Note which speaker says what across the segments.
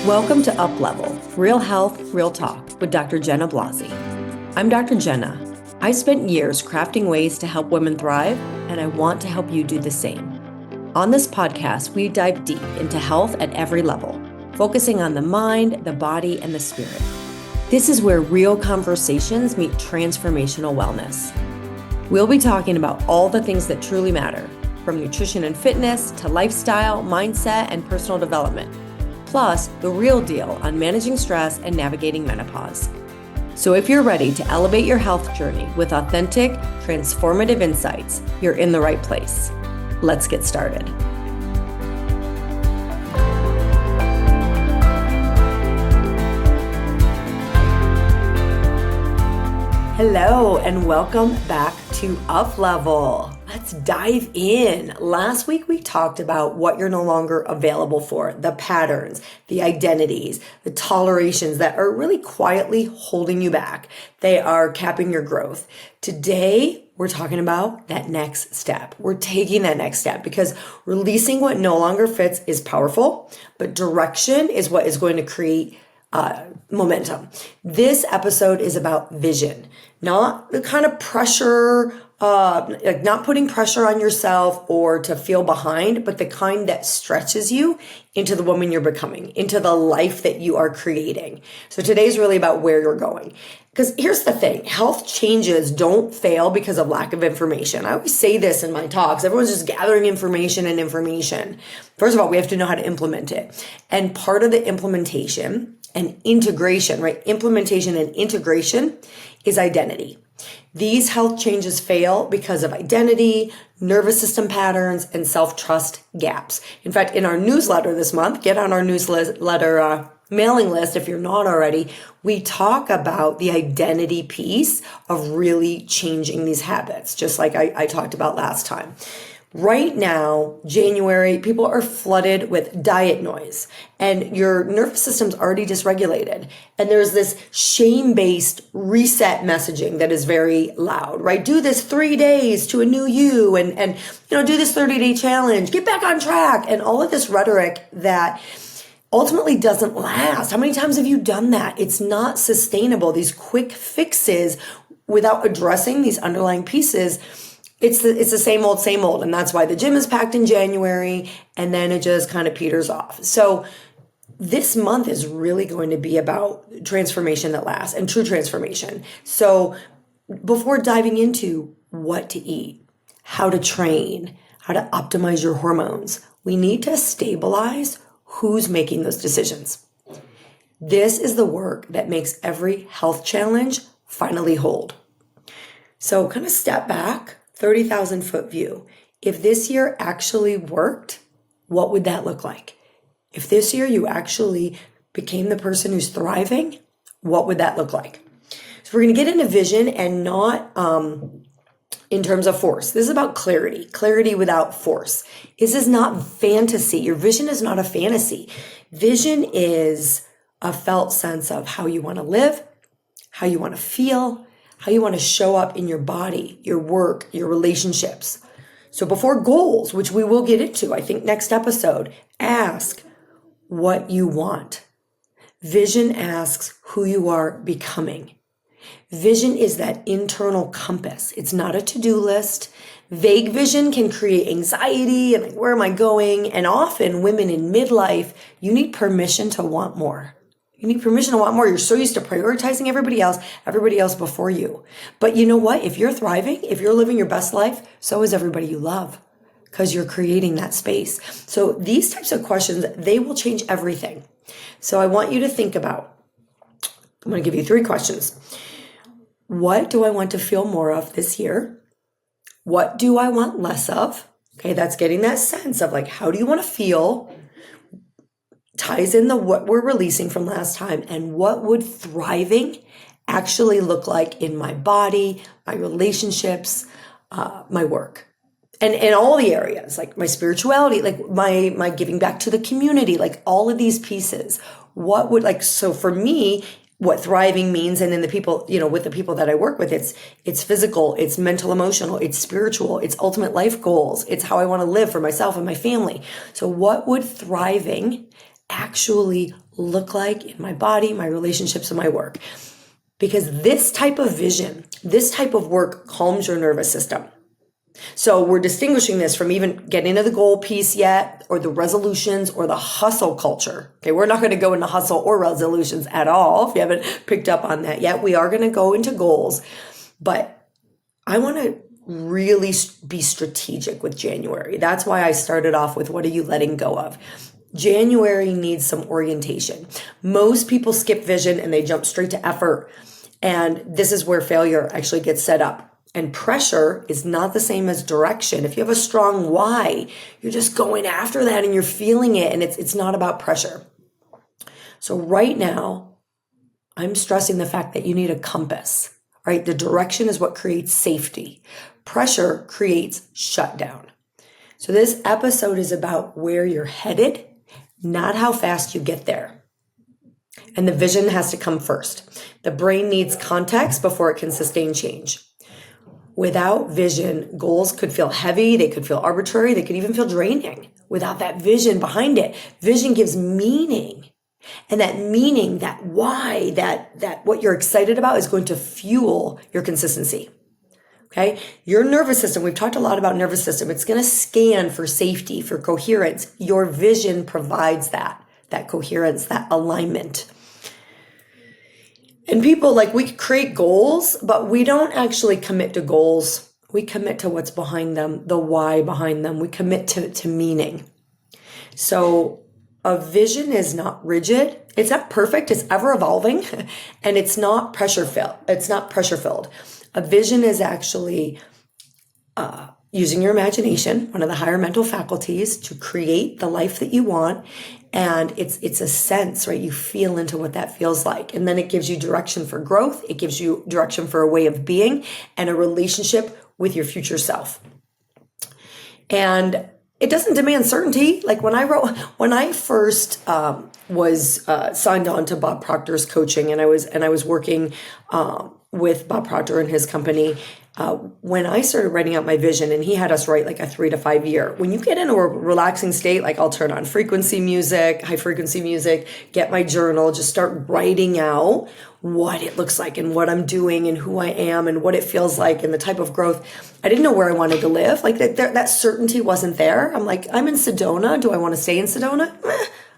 Speaker 1: Welcome to Up Level, Real Health, Real Talk with Dr. Jenna Blasi. I'm Dr. Jenna. I spent years crafting ways to help women thrive, and I want to help you do the same. On this podcast, we dive deep into health at every level, focusing on the mind, the body, and the spirit. This is where real conversations meet transformational wellness. We'll be talking about all the things that truly matter, from nutrition and fitness to lifestyle, mindset, and personal development. Plus, the real deal on managing stress and navigating menopause. So if you're ready to elevate your health journey with authentic, transformative insights, you're in the right place. Let's get started. Hello, and welcome back to Up Level. Let's dive in. Last week, we talked about what you're no longer available for, the patterns, the identities, the tolerations that are really quietly holding you back. They are capping your growth. Today, we're talking about that next step. We're taking that next step because releasing what no longer fits is powerful, but direction is what is going to create momentum. This episode is about vision, not the kind of pressure, like not putting pressure on yourself or to feel behind, but the kind that stretches you into the woman you're becoming, into the life that you are creating. So today's really about where you're going. Because here's the thing, health changes don't fail because of lack of information. I always say this in my talks, everyone's just gathering information and information. First of all, we have to know how to implement it. And part of the implementation and integration, right? Implementation and integration is identity. These health changes fail because of identity, nervous system patterns, and self-trust gaps. In fact, in our newsletter this month, get on our newsletter mailing list if you're not already, we talk about the identity piece of really changing these habits, just like I talked about last time. Right now, January, people are flooded with diet noise and your nervous system's already dysregulated. And there's this shame-based reset messaging that is very loud, right? Do this 3 days to a new you and do this 30-day challenge, get back on track. And all of this rhetoric that ultimately doesn't last. How many times have you done that? It's not sustainable. These quick fixes without addressing these underlying pieces. It's the same old, and that's why the gym is packed in January, and then it just kind of peters off. So this month is really going to be about transformation that lasts and true transformation. So before diving into what to eat, how to train, how to optimize your hormones, we need to stabilize who's making those decisions. This is the work that makes every health challenge finally hold. So kind of step back. 30,000 foot view. If this year actually worked, what would that look like? If this year you actually became the person who's thriving, what would that look like? So we're going to get into vision and not in terms of force. This is about clarity without force. This is not fantasy. Your vision is not a fantasy. Vision is a felt sense of how you want to live, how you want to feel, how you want to show up in your body, your work, your relationships. So before goals, which we will get into, I think next episode, ask what you want. Vision asks who you are becoming. Vision is that internal compass. It's not a to-do list. Vague vision can create anxiety and like, where am I going? And often women in midlife, you need permission to want more. You need permission to want more. You're so used to prioritizing everybody else before you. But you know what? If you're thriving, if you're living your best life, so is everybody you love because you're creating that space. So these types of questions, they will change everything. So I want you to think about, I'm going to give you 3 questions. What do I want to feel more of this year? What do I want less of? Okay, that's getting that sense of like, how do you want to feel? Ties in what we're releasing from last time and what would thriving actually look like in my body, my relationships, my work, and in all the areas, like my spirituality, like my giving back to the community, like all of these pieces. What would so for me, what thriving means, and then the people, with the people that I work with, it's physical, it's mental, emotional, it's spiritual, it's ultimate life goals, it's how I want to live for myself and my family. So what would thriving actually look like in my body, my relationships, and my work? Because this type of vision, this type of work calms your nervous system. So we're distinguishing this from even getting into the goal piece yet, or the resolutions, or the hustle culture. Okay, we're not going to go into hustle or resolutions at all. If you haven't picked up on that yet, we are going to go into goals. But I want to really be strategic with January. That's why I started off with, what are you letting go of? January needs some orientation. Most people skip vision and they jump straight to effort. And this is where failure actually gets set up. And pressure is not the same as direction. If you have a strong why, you're just going after that and you're feeling it, and it's not about pressure. So right now, I'm stressing the fact that you need a compass, right? The direction is what creates safety. Pressure creates shutdown. So this episode is about where you're headed, not how fast you get there. And the vision has to come first. The brain needs context before it can sustain change. Without vision, goals could feel heavy, they could feel arbitrary, they could even feel draining. Without that vision behind it, vision gives meaning. And that meaning, that why, that what you're excited about is going to fuel your consistency. Okay? Your nervous system, we've talked a lot about nervous system. It's going to scan for safety, for coherence. Your vision provides that coherence, that alignment. And people, we create goals, but we don't actually commit to goals. We commit to what's behind them, the why behind them. We commit to meaning. So a vision is not rigid. It's not perfect. It's ever evolving, and it's not pressure filled. A vision is actually using your imagination, one of the higher mental faculties, to create the life that you want. And it's a sense, right? You feel into what that feels like. And then it gives you direction for growth. It gives you direction for a way of being and a relationship with your future self. And it doesn't demand certainty. When I first was signed on to Bob Proctor's coaching, and I was working with Bob Proctor and his company, when I started writing out my vision, and he had us write a 3 to 5 year, when you get into a relaxing state, I'll turn on high frequency music, get my journal, just start writing out what it looks like and what I'm doing and who I am and what it feels like and the type of growth. I didn't know where I wanted to live. That certainty wasn't there. I'm I'm in Sedona. Do I want to stay in Sedona?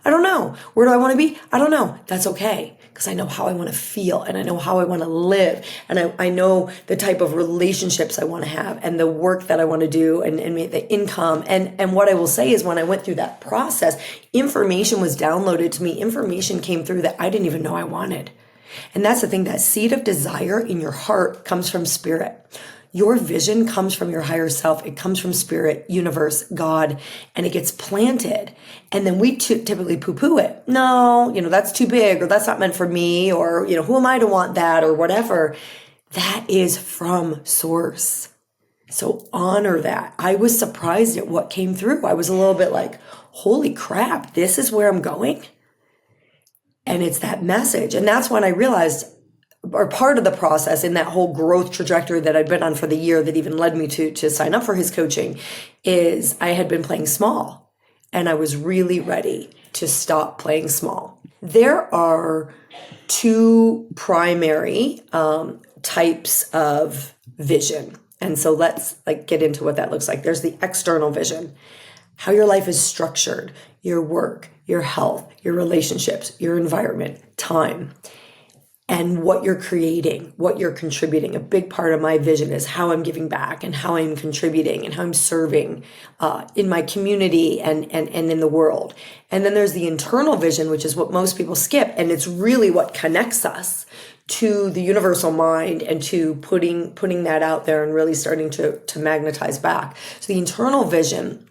Speaker 1: I don't know. Where do I want to be? I don't know. That's okay, because I know how I want to feel, and I know how I want to live, and I know the type of relationships I want to have, and the work that I want to do, and the income. And what I will say is, when I went through that process, information was downloaded to me. Information came through that I didn't even know I wanted. And that's the thing, that seed of desire in your heart comes from spirit. Your vision comes from your higher self. It comes from spirit, universe, God, and it gets planted. And then we typically poo-poo it. No, that's too big, or that's not meant for me, or, who am I to want that, or whatever. That is from source. So honor that. I was surprised at what came through. I was a little bit holy crap, this is where I'm going. And it's that message. And that's when I realized, or part of the process in that whole growth trajectory that I'd been on for the year that even led me to sign up for his coaching, is I had been playing small, and I was really ready to stop playing small. There are two primary types of vision. And so let's get into what that looks like. There's the external vision, how your life is structured, your work, your health, your relationships, your environment, time, and what you're creating, what you're contributing. A big part of my vision is how I'm giving back and how I'm contributing and how I'm serving in my community and in the world. And then there's the internal vision, which is what most people skip. And it's really what connects us to the universal mind and to putting that out there and really starting to magnetize back. So the internal vision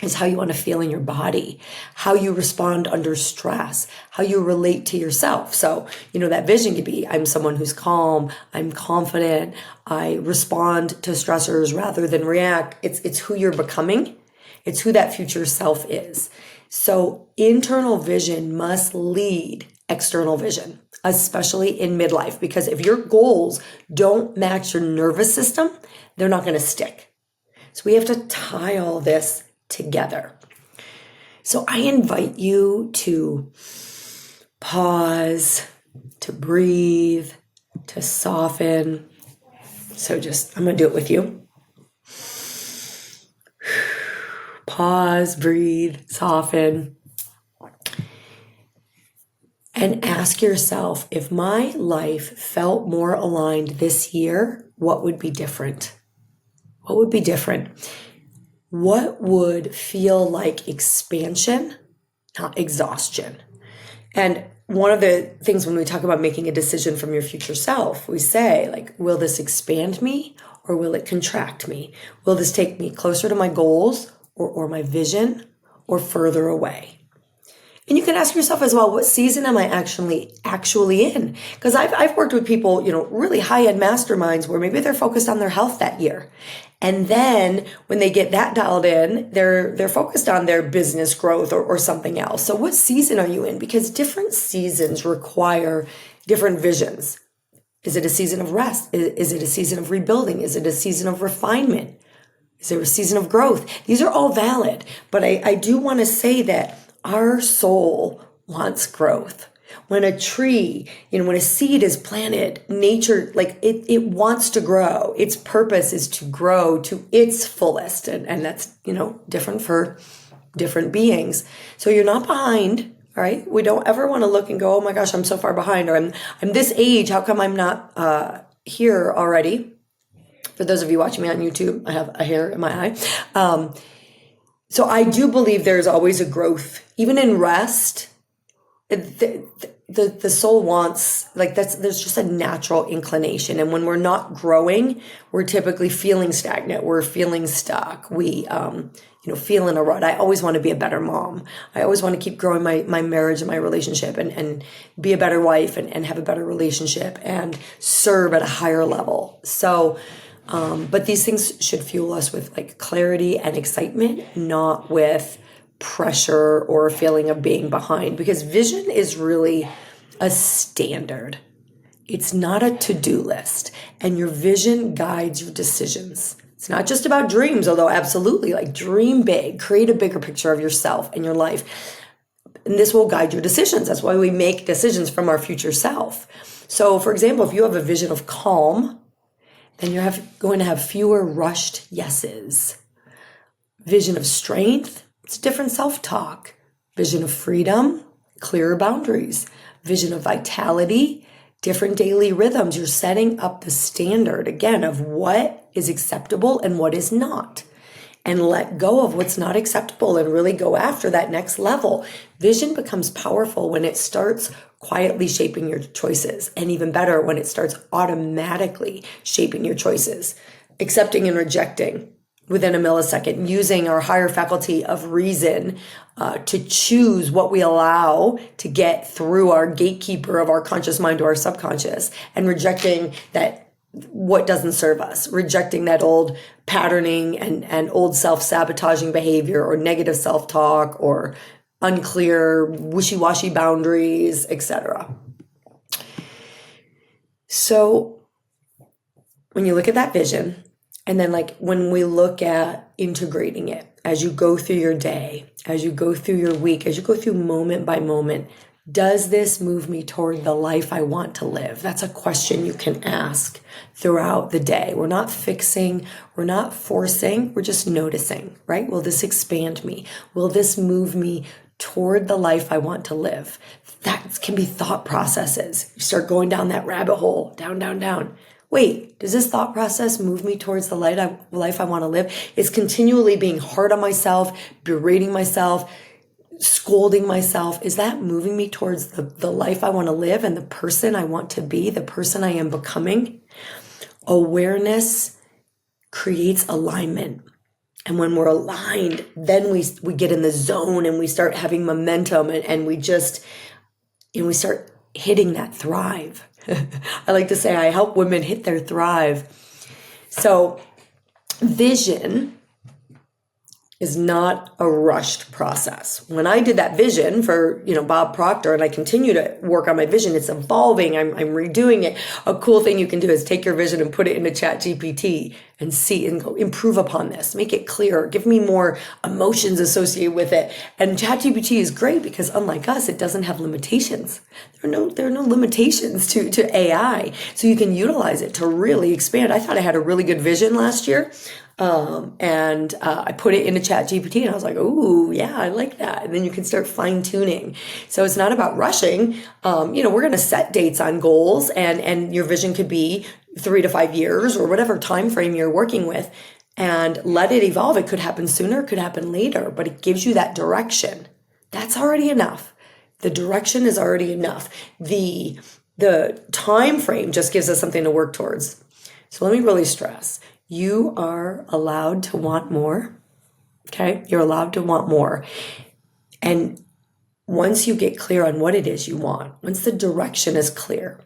Speaker 1: is how you want to feel in your body, how you respond under stress, how you relate to yourself. So, that vision could be, I'm someone who's calm, I'm confident, I respond to stressors rather than react. It's who you're becoming. It's who that future self is. So internal vision must lead external vision, especially in midlife, because if your goals don't match your nervous system, they're not going to stick. So we have to tie all this together. So I invite you to pause, to breathe, to soften. So I'm going to do it with you. Pause, breathe, soften. And ask yourself, if my life felt more aligned this year, what would be different? What would be different? What would feel like expansion, not exhaustion? And one of the things when we talk about making a decision from your future self, we say, like, will this expand me or will it contract me? Will this take me closer to my goals or my vision or further away? And you can ask yourself as well, what season am I actually in? Because I've worked with people, really high-end masterminds where maybe they're focused on their health that year. And then when they get that dialed in, they're focused on their business growth or something else. So what season are you in? Because different seasons require different visions. Is it a season of rest? Is it a season of rebuilding? Is it a season of refinement? Is there a season of growth? These are all valid, but I do want to say that our soul wants growth. When a tree, when a seed is planted, nature, like it wants to grow. Its purpose is to grow to its fullest. And that's, different for different beings. So you're not behind, all right? We don't ever want to look and go, oh my gosh, I'm so far behind, or I'm this age. How come I'm not here already? For those of you watching me on YouTube, I have a hair in my eye. So I do believe there's always a growth, even in rest. The soul wants, there's just a natural inclination. And when we're not growing, we're typically feeling stagnant. We're feeling stuck. We, feel in a rut. I always want to be a better mom. I always want to keep growing my marriage and my relationship and be a better wife and have a better relationship and serve at a higher level. So, but these things should fuel us with clarity and excitement, not with pressure or a feeling of being behind, because vision is really a standard. It's not a to-do list, and your vision guides your decisions. It's not just about dreams, although absolutely, dream big, create a bigger picture of yourself and your life. And this will guide your decisions. That's why we make decisions from our future self. So for example, if you have a vision of calm, then you're going to have fewer rushed yeses. Vision of strength, it's different self-talk. Vision of freedom, clearer boundaries. Vision of vitality, different daily rhythms. You're setting up the standard, again, of what is acceptable and what is not. And let go of what's not acceptable and really go after that next level. Vision becomes powerful when it starts quietly shaping your choices, and even better when it starts automatically shaping your choices, accepting and rejecting within a millisecond, using our higher faculty of reason to choose what we allow to get through our gatekeeper of our conscious mind to our subconscious, and rejecting that what doesn't serve us, rejecting that old patterning and old self-sabotaging behavior or negative self-talk or unclear, wishy-washy boundaries, etc. So when you look at that vision, and then when we look at integrating it as you go through your day, as you go through your week, as you go through moment by moment, does this move me toward the life I want to live? That's a question you can ask throughout the day. We're not fixing, we're not forcing, we're just noticing, right? Will this expand me? Will this move me toward the life I want to live? That can be thought processes. You start going down that rabbit hole, down, down, down. Wait, does this thought process move me towards the life I want to live? Is continually being hard on myself, berating myself, scolding myself, is that moving me towards the life I want to live and the person I want to be, the person I am becoming? Awareness creates alignment. And when we're aligned, then we get in the zone and we start having momentum and we start hitting that thrive. I like to say I help women hit their thrive. So vision is not a rushed process. When I did that vision for, Bob Proctor, and I continue to work on my vision, it's evolving. I'm redoing it. A cool thing you can do is take your vision and put it into Chat GPT and see and go improve upon this, make it clearer, give me more emotions associated with it. And Chat GPT is great because unlike us, it doesn't have limitations. There are no limitations to AI. So you can utilize it to really expand. I thought I had a really good vision last year. And I put it into Chat GPT and I was like, ooh, yeah, I like that. And then you can start fine tuning. So it's not about rushing. We're going to set dates on goals and your vision could be 3 to 5 years or whatever time frame you're working with, and let it evolve. It could happen sooner, it could happen later, but it gives you that direction. That's already enough. The direction is already enough. The time frame just gives us something to work towards. So let me really stress. You are allowed to want more, okay? You're allowed to want more. And once you get clear on what it is you want, once the direction is clear,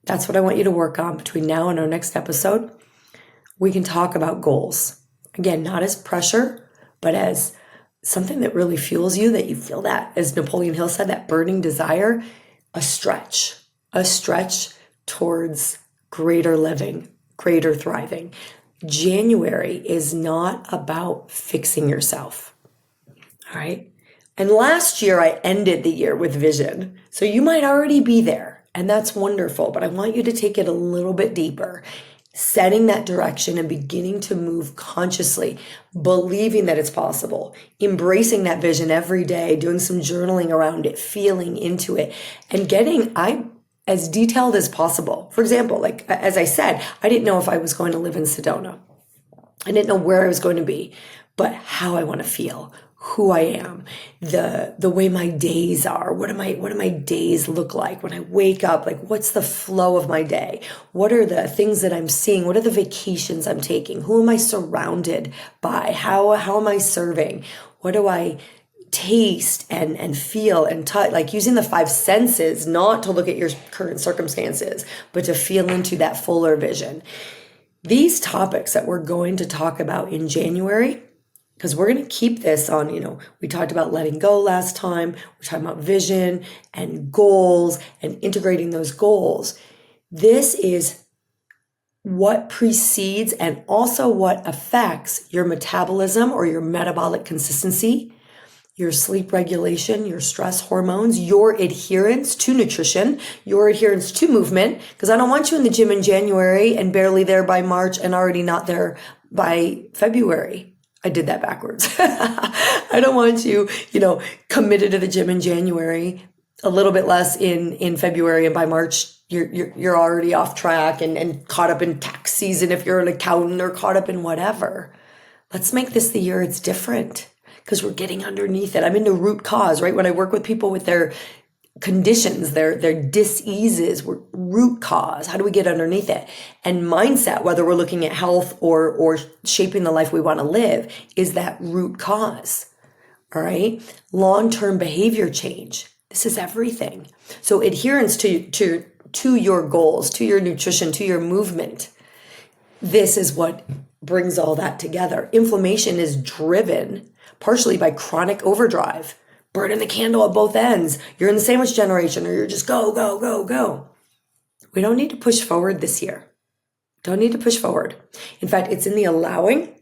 Speaker 1: that's what I want you to work on between now and our next episode. We can talk about goals. Again, not as pressure, but as something that really fuels you, that you feel that, as Napoleon Hill said, that burning desire, a stretch towards greater living, greater thriving. January is not about fixing yourself. All right. And last year I ended the year with vision. So you might already be there and that's wonderful, but I want you to take it a little bit deeper, setting that direction and beginning to move consciously, believing that it's possible, embracing that vision every day, doing some journaling around it, feeling into it, and getting as detailed as possible. For example, like as I said, I didn't know if I was going to live in Sedona. I didn't know where I was going to be, but how I want to feel, who I am, the way my days are. What do my days look like when I wake up? Like, what's the flow of my day? What are the things that I'm seeing? What are the vacations I'm taking? Who am I surrounded by? How am I serving? What do I taste and feel and touch, like using the 5 senses, not to look at your current circumstances, but to feel into that fuller vision. These topics that we're going to talk about in January, because we're going to keep this on, we talked about letting go last time. We're talking about vision and goals and integrating those goals. This is what precedes and also what affects your metabolism or your metabolic consistency, your sleep regulation, your stress hormones, your adherence to nutrition, your adherence to movement, because I don't want you in the gym in January and barely there by March and already not there by February. I did that backwards. I don't want you, committed to the gym in January, a little bit less in February, and by March you're already off track and caught up in tax season if you're an accountant, or caught up in whatever. Let's make this the year it's different, because we're getting underneath it. I'm into root cause, right? When I work with people with their conditions, their diseases, root cause, how do we get underneath it? And mindset, whether we're looking at health or shaping the life we want to live, is that root cause. All right. Long-term behavior change. This is everything. So adherence to your goals, to your nutrition, to your movement. This is what brings all that together. Inflammation is driven partially by chronic overdrive, burning the candle at both ends. You're in the sandwich generation, or you're just go, go, go, go. We don't need to push forward this year. Don't need to push forward. In fact, it's in the allowing.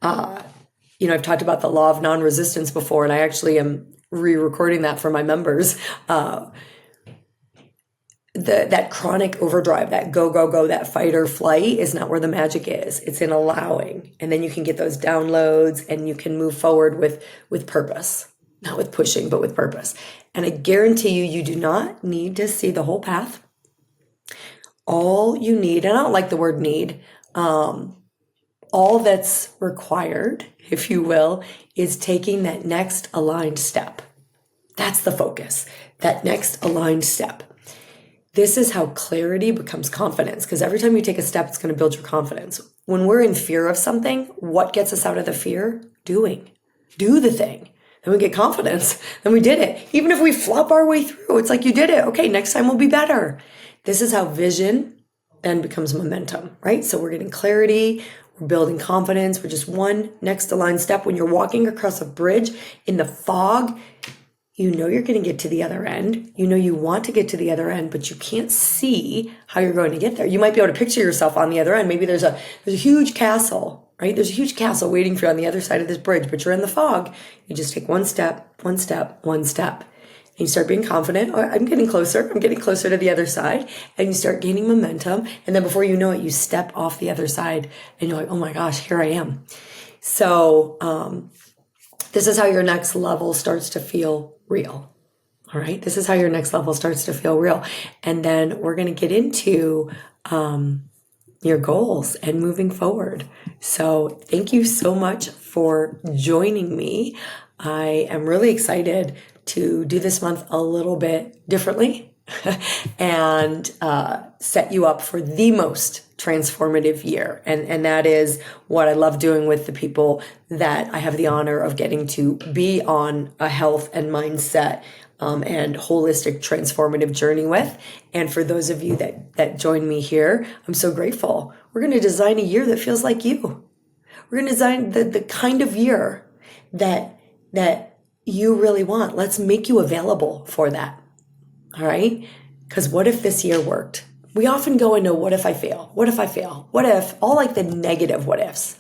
Speaker 1: I've talked about the law of non-resistance before, and I actually am re-recording that for my members. That chronic overdrive, that go, go, go, that fight or flight is not where the magic is. It's in allowing. And then you can get those downloads and you can move forward with purpose, not with pushing, but with purpose. And I guarantee you do not need to see the whole path. All you need, and I don't like the word need, all that's required, if you will, is taking that next aligned step. That's the focus, that next aligned step. This is how clarity becomes confidence, because every time you take a step, it's going to build your confidence. When we're in fear of something, what gets us out of the fear? Do the thing. Then we get confidence. Then we did it. Even if we flop our way through, it's like you did it. Okay, next time will be better. This is how vision then becomes momentum, right? So we're getting clarity. We're building confidence. We're just one next aligned step. When you're walking across a bridge in the fog, you know you're going to get to the other end. You know you want to get to the other end, but you can't see how you're going to get there. You might be able to picture yourself on the other end. Maybe there's a huge castle, right? There's a huge castle waiting for you on the other side of this bridge, but you're in the fog. You just take one step, one step, one step. And you start being confident. Oh, I'm getting closer to the other side. And you start gaining momentum. And then before you know it, you step off the other side and you're like, oh my gosh, here I am. So, this is how your next level starts to feel real. All right. This is how your next level starts to feel real. And then we're going to get into, your goals and moving forward. So thank you so much for joining me. I am really excited to do this month a little bit differently and set you up for the most transformative year. And that is what I love doing with the people that I have the honor of getting to be on a health and mindset and holistic transformative journey with. And for those of you that join me here, I'm so grateful. We're going to design a year that feels like you. We're going to design the kind of year that you really want. Let's make you available for that. All right? Because what if this year worked? We often go into what if I fail? What if I fail? What if? All like the negative what ifs.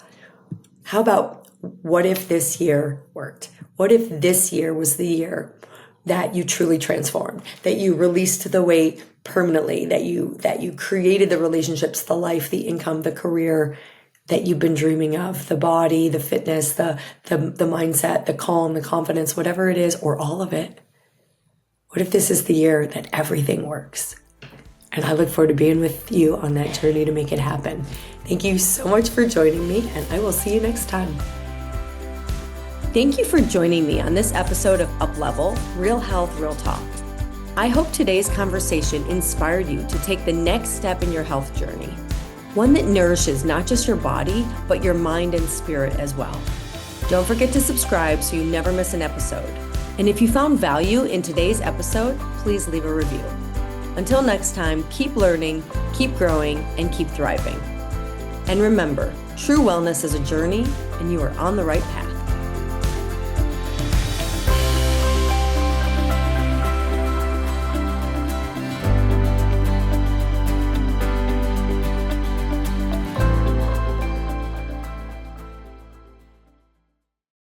Speaker 1: How about what if this year worked? What if this year was the year that you truly transformed, that you released the weight permanently, that you created the relationships, the life, the income, the career that you've been dreaming of, the body, the fitness, the mindset, the calm, the confidence, whatever it is, or all of it? What if this is the year that everything works? And I look forward to being with you on that journey to make it happen. Thank you so much for joining me, and I will see you next time. Thank you for joining me on this episode of Up Level, Real Health, Real Talk. I hope today's conversation inspired you to take the next step in your health journey, one that nourishes not just your body, but your mind and spirit as well. Don't forget to subscribe so you never miss an episode. And if you found value in today's episode, please leave a review. Until next time, keep learning, keep growing, and keep thriving. And remember, true wellness is a journey, and you are on the right path.